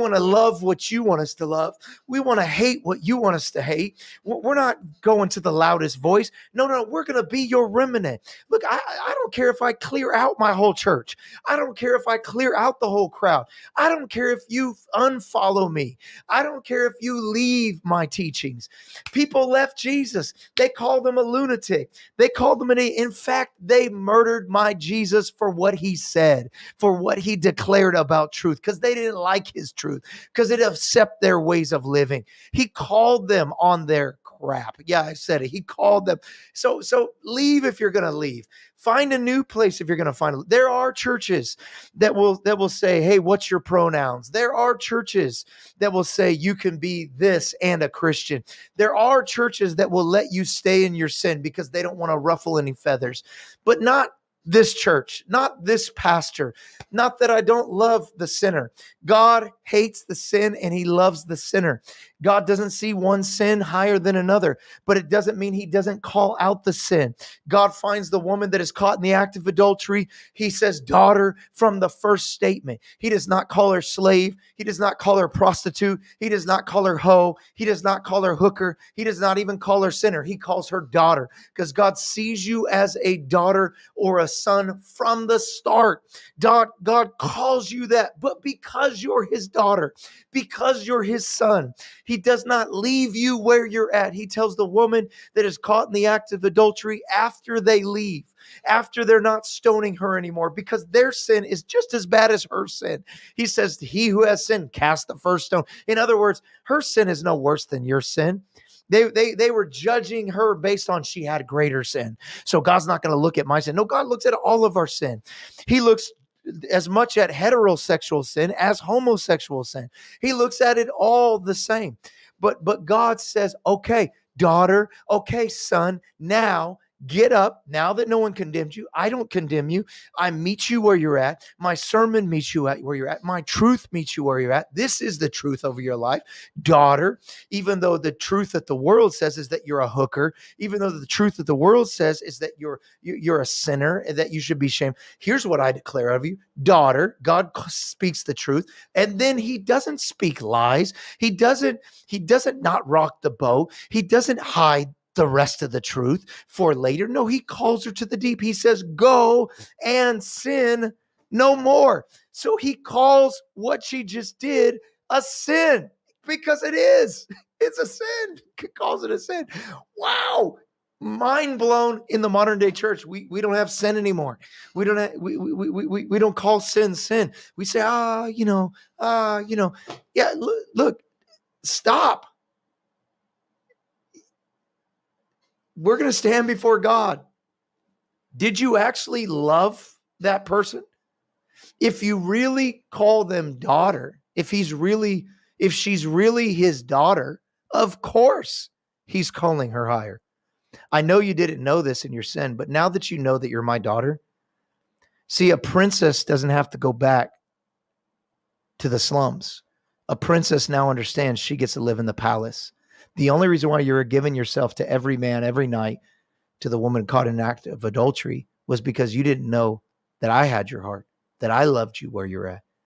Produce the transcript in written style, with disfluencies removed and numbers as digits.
want to love what you want us to love. We want to hate what you want us to hate. We're not going to the loudest voice. No, we're going to be your remnant. Look, I don't care if I clear out my whole church. I don't care if I clear out the whole crowd. I don't care if you unfollow me. I don't care if you leave my teachings. People left Jesus. They called him a lunatic. They called him in fact, they murdered my Jesus for what he said, for what he declared about truth, because they didn't like his truth, because it upset their ways of living. He called them on their crap. Yeah, I said it. He called them. So leave if you're going to leave. Find a new place if you're going to find. There are churches that will say, "Hey, what's your pronouns?" There are churches that will say you can be this and a Christian. There are churches that will let you stay in your sin because they don't want to ruffle any feathers, but not this church, not this pastor. Not that I don't love the sinner. God hates the sin and he loves the sinner. God doesn't see one sin higher than another, but it doesn't mean he doesn't call out the sin. God finds the woman that is caught in the act of adultery. He says, daughter, from the first statement. He does not call her slave. He does not call her prostitute. He does not call her hoe. He does not call her hooker. He does not even call her sinner. He calls her daughter, because God sees you as a daughter or a son from the start. God calls you that, but because you're his daughter, because you're his son, he does not leave you where you're at. He tells the woman that is caught in the act of adultery, after they leave, after they're not stoning her anymore, because their sin is just as bad as her sin. He says, he who has sinned, cast the first stone. In other words, her sin is no worse than your sin. They were judging her based on she had greater sin. So God's not going to look at my sin. No, God looks at all of our sin. He looks as much at heterosexual sin as homosexual sin. He looks at it all the same. But God says, okay, daughter, okay, son, now get up. Now that no one condemned you, I don't condemn you. I meet you where you're at. My sermon meets you at where you're at. My truth meets you where you're at. This is the truth over your life, daughter. Even though the truth that the world says is that you're a hooker, even though the truth that the world says is that you're a sinner and that you should be shamed, here's what I declare of you, daughter. God speaks the truth, and then he doesn't speak lies. He doesn't not rock the boat. He doesn't hide the rest of the truth for later. No, he calls her to the deep. He says, go and sin no more. So he calls what she just did a sin, because it is. It's a sin. He calls it a sin. Wow. Mind blown. In the modern day church, we don't have sin anymore. We don't call sin. We say, yeah, look, stop. We're going to stand before God. Did you actually love that person? If you really call them daughter, if she's really his daughter, of course he's calling her higher. I know you didn't know this in your sin, but now that you know that you're my daughter, see, a princess doesn't have to go back to the slums. A princess now understands she gets to live in the palace. The only reason why you were giving yourself to every man every night, to the woman caught in an act of adultery, was because you didn't know that I had your heart, that I loved you where you're at.